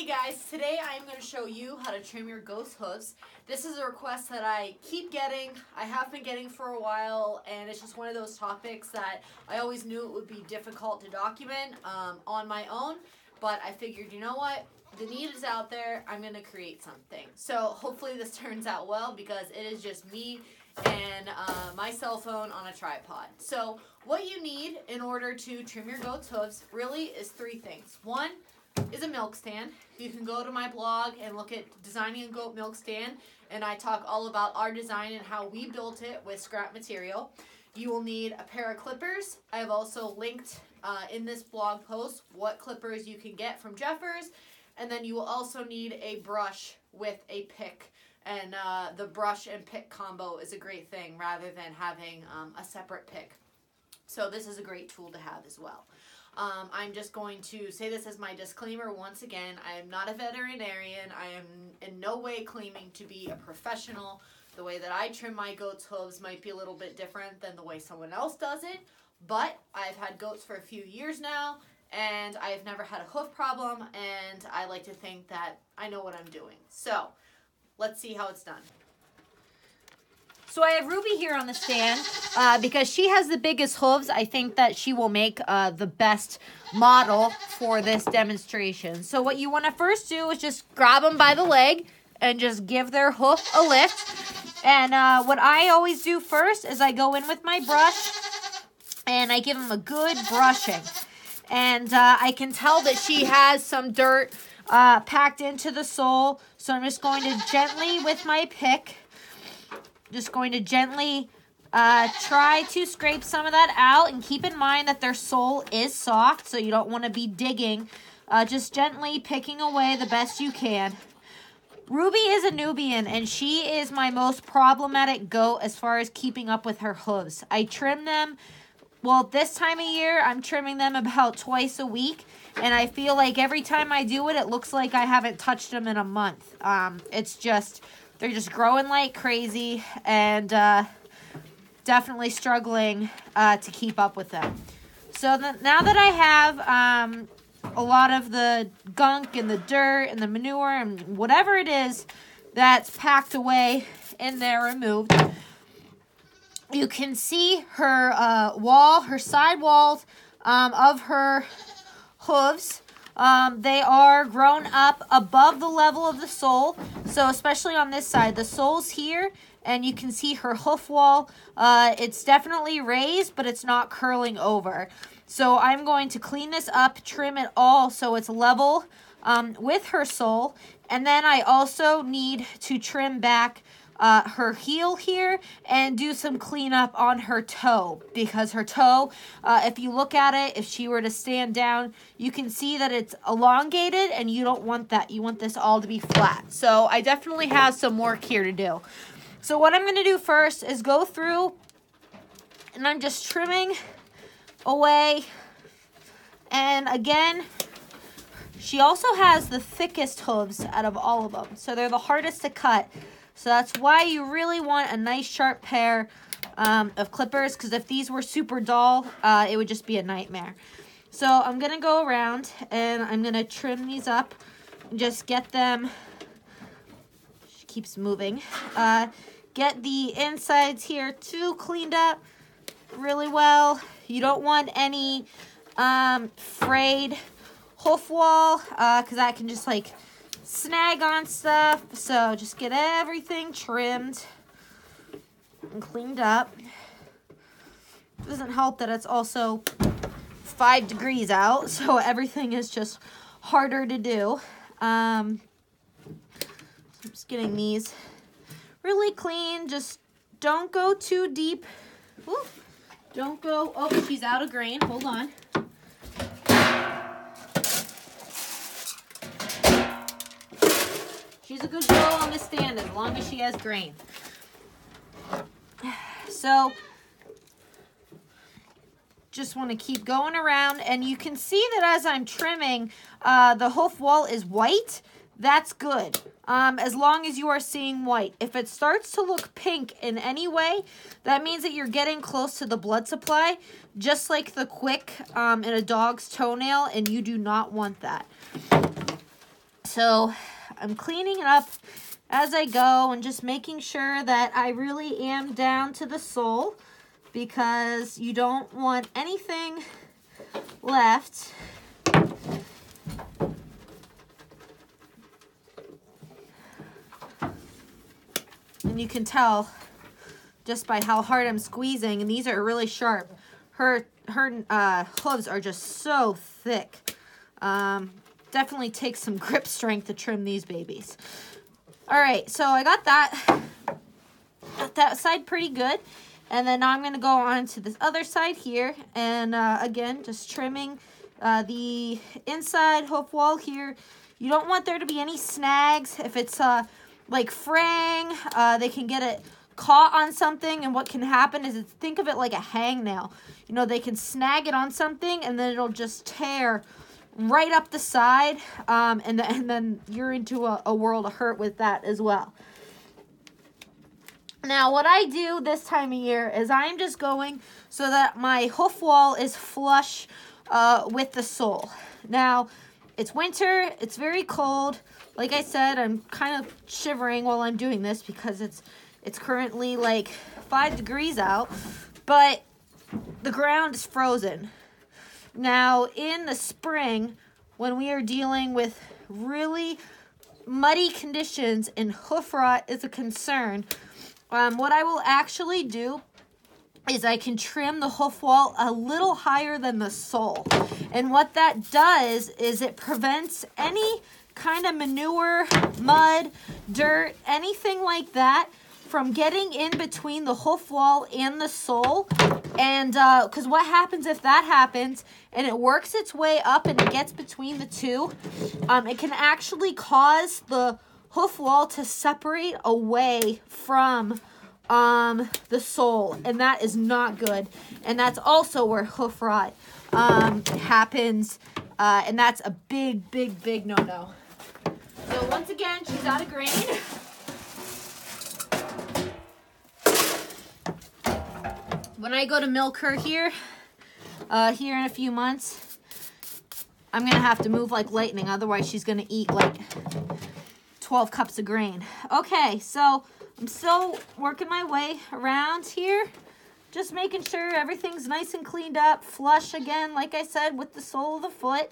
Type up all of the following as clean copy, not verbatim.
Hey guys, today I am going to show you how to trim your goat's hooves. This is a request that I keep getting, I have been getting for a while, and it's just one of those topics that I always knew it would be difficult to document on my own, but I figured, you know what, the need is out there, I'm going to create something. So hopefully this turns out well because it is just me and my cell phone on a tripod. So what you need in order to trim your goat's hooves really is three things. One is a milk stand. You can go to my blog and look at designing a goat milk stand, and I talk all about our design and how we built it with scrap material. You will need a pair of clippers. I have also linked in this blog post what clippers you can get from Jeffers, and then you will also need a brush with a pick, and the brush and pick combo is a great thing rather than having a separate pick. So this is a great tool to have as well. I'm just going to say this as my disclaimer once again. I am not a veterinarian. I am in no way claiming to be a professional. The way that I trim my goat's hooves might be a little bit different than the way someone else does it, but I've had goats for a few years now, and I've never had a hoof problem, and I like to think that I know what I'm doing. So let's see how it's done. So I have Ruby here on the stand because she has the biggest hooves. I think that she will make the best model for this demonstration. So what you want to first do is just grab them by the leg and just give their hoof a lift. And what I always do first is I go in with my brush and I give them a good brushing. And I can tell that she has some dirt packed into the sole. So I'm just going to gently, with my pick, try to scrape some of that out, and keep in mind that their sole is soft, so you don't want to be digging. Just gently picking away the best you can. Ruby is a Nubian, and she is my most problematic goat as far as keeping up with her hooves. I trim them, well, this time of year, I'm trimming them about twice a week, and I feel like every time I do it, it looks like I haven't touched them in a month. They're just growing like crazy, and definitely struggling to keep up with them. So now that I have a lot of the gunk and the dirt and the manure and whatever it is that's packed away in there removed, you can see her her side walls of her hooves. They are grown up above the level of the sole. So especially on this side, the sole's here, and you can see her hoof wall. It's definitely raised, but it's not curling over. So I'm going to clean this up, trim it all so it's level with her sole. And then I also need to trim back her heel here and do some cleanup on her toe, because her toe, if you look at it, if she were to stand down, you can see that it's elongated, and you don't want that. You want this all to be flat. So I definitely have some work here to do. So what I'm going to do first is go through, and I'm just trimming away. And again, she also has the thickest hooves out of all of them, so they're the hardest to cut. So that's why you really want a nice sharp pair of clippers, because if these were super dull, it would just be a nightmare. So I'm going to go around and I'm going to trim these up and just get them, she keeps moving, get the insides here too cleaned up really well. You don't want any frayed hoof wall, because that can just like snag on stuff. So just get everything trimmed and cleaned up. Doesn't help that it's also 5 degrees out, so everything is just harder to do. I'm just getting these really clean. Just don't go too deep. Ooh, don't go, oh, she's out of grain. Hold on. She's a good girl on the stand as long as she has grain. So just want to keep going around, and you can see that as I'm trimming, the hoof wall is white. That's good, as long as you are seeing white. If it starts to look pink in any way, that means that you're getting close to the blood supply, just like the quick in a dog's toenail, and you do not want that. So I'm cleaning it up as I go and just making sure that I really am down to the sole, because you don't want anything left. And you can tell just by how hard I'm squeezing, and these are really sharp. Her hooves are just so thick. Definitely takes some grip strength to trim these babies. All right, so I got that side pretty good. And then now I'm going to go on to this other side here. And again, just trimming the inside hoof wall here. You don't want there to be any snags. If it's like fraying, they can get it caught on something. And what can happen is, think of it like a hangnail. You know, they can snag it on something and then it'll just tear right up the side. And then you're into a world of hurt with that as well. Now, what I do this time of year is I'm just going so that my hoof wall is flush with the sole. Now, it's winter. It's very cold. Like I said, I'm kind of shivering while I'm doing this because it's currently like 5 degrees out, but the ground is frozen. Now, in the spring, when we are dealing with really muddy conditions and hoof rot is a concern, what I will actually do is I can trim the hoof wall a little higher than the sole. And what that does is it prevents any kind of manure, mud, dirt, anything like that from getting in between the hoof wall and the sole. And because what happens if that happens and it works its way up and it gets between the two, it can actually cause the hoof wall to separate away from the sole, and that is not good. And that's also where hoof rot happens, and that's a big, big, big no-no. So once again, she's out of grain. When I go to milk her here in a few months, I'm gonna have to move like lightning, otherwise she's gonna eat like 12 cups of grain. Okay, so I'm still working my way around here, just making sure everything's nice and cleaned up, flush again, like I said, with the sole of the foot.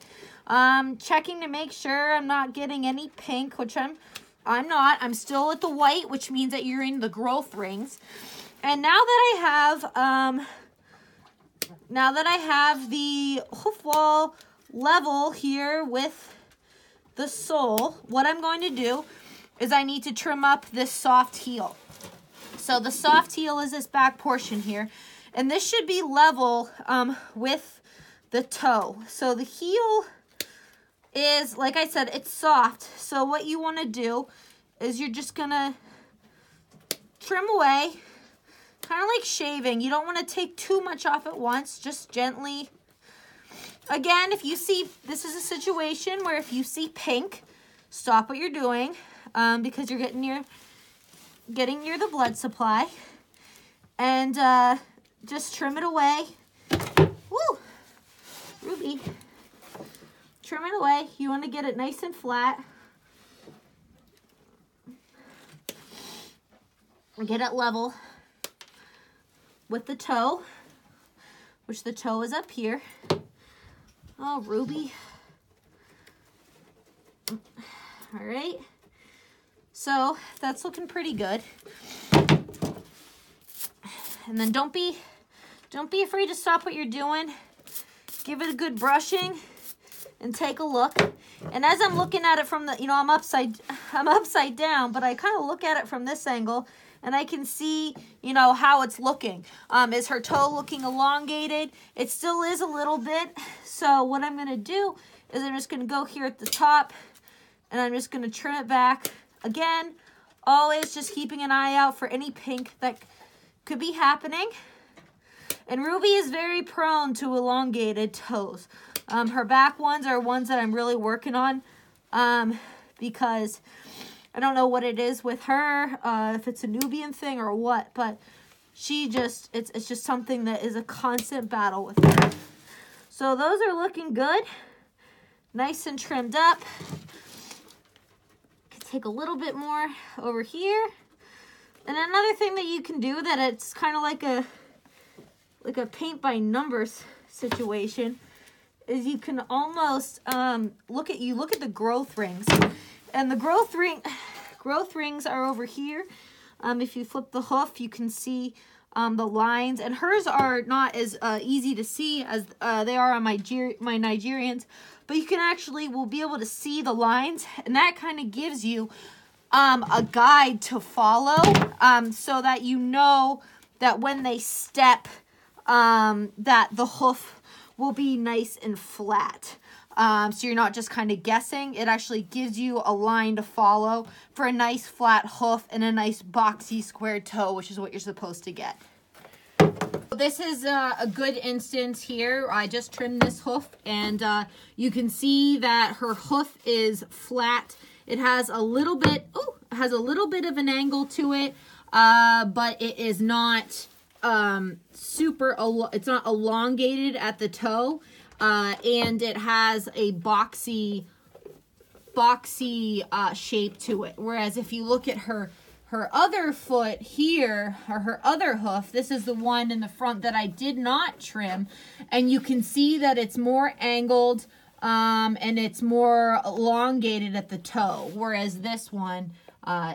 Checking to make sure I'm not getting any pink, which I'm not. I'm still at the white, which means that you're in the growth rings. And now that I have the hoof wall level here with the sole, what I'm going to do is I need to trim up this soft heel. So the soft heel is this back portion here, and this should be level with the toe. So the heel is, like I said, it's soft. So what you want to do is you're just gonna trim away, kind of like shaving. You don't want to take too much off at once, just gently. Again, if you see, this is a situation where if you see pink, stop what you're doing, because you're getting near the blood supply, and just trim it away. Woo, Ruby, trim it away. You want to get it nice and flat. Get it level with the toe, which the toe is up here. Oh, Ruby. All right. So that's looking pretty good. And then don't be afraid to stop what you're doing. Give it a good brushing and take a look. And as I'm looking at it from the, I'm upside down, but I kind of look at it from this angle and I can see, how it's looking. Is her toe looking elongated? It still is a little bit. So what I'm going to do is I'm just going to go here at the top and I'm just going to trim it back. Again, always just keeping an eye out for any pink that could be happening. And Ruby is very prone to elongated toes. Her back ones are ones that I'm really working on because I don't know what it is with her, if it's a Nubian thing or what, but it's just something that is a constant battle with her. So those are looking good, nice and trimmed up. take a little bit more over here. And another thing that you can do that it's kind of like a paint by numbers situation is you can almost look at the growth rings. And the growth rings are over here. If you flip the hoof, you can see the lines, and hers are not as easy to see as they are on my Nigerians, but you will be able to see the lines, and that kind of gives you a guide to follow, so that you know that when they step, that the hoof will be nice and flat. So you're not just kind of guessing. It actually gives you a line to follow for a nice flat hoof and a nice boxy square toe, which is what you're supposed to get. This is a good instance here. I just trimmed this hoof, and you can see that her hoof is flat. It has a little bit, of an angle to it, but it is not it's not elongated at the toe. And it has a boxy shape to it. Whereas if you look at her other foot here, or her other hoof, this is the one in the front that I did not trim, and you can see that it's more angled, and it's more elongated at the toe. Whereas this one,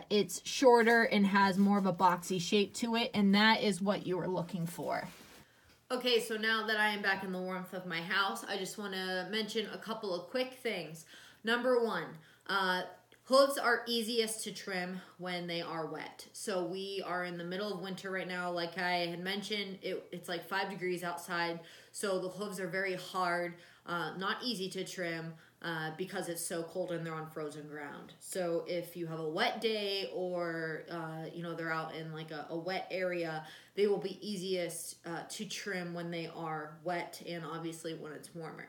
it's shorter and has more of a boxy shape to it, and that is what you were looking for. Okay, so now that I am back in the warmth of my house, I just want to mention a couple of quick things. Number one, hooves are easiest to trim when they are wet. So we are in the middle of winter right now. Like I had mentioned, it's like 5 degrees outside, so the hooves are very hard, not easy to trim, because it's so cold and they're on frozen ground. So if you have a wet day, or they're out in like a wet area, they will be easiest to trim when they are wet, and obviously when it's warmer.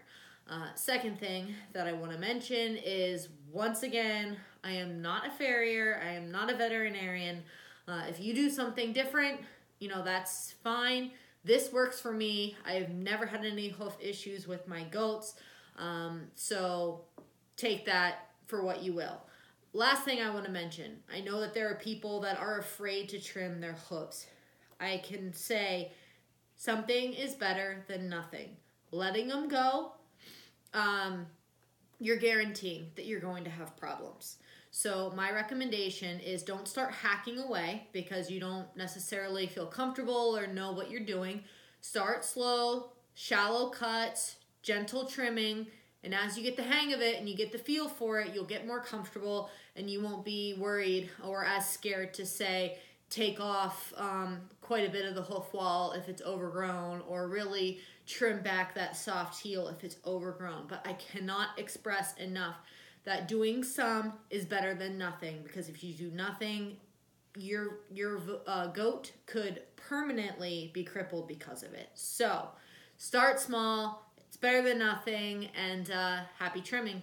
Second thing that I want to mention is, once again, I am not a farrier, I am not a veterinarian. If you do something different, that's fine. This works for me. I have never had any hoof issues with my goats. So take that for what you will. Last thing I want to mention, I know that there are people that are afraid to trim their hooves. I can say something is better than nothing. Letting them go, you're guaranteeing that you're going to have problems. So my recommendation is, don't start hacking away because you don't necessarily feel comfortable or know what you're doing. Start slow, shallow cuts, gentle trimming, and as you get the hang of it and you get the feel for it, you'll get more comfortable, and you won't be worried or as scared to say, take off quite a bit of the hoof wall if it's overgrown, or really trim back that soft heel if it's overgrown. But I cannot express enough that doing some is better than nothing, because if you do nothing, your goat could permanently be crippled because of it. So start small, it's better than nothing, and happy trimming.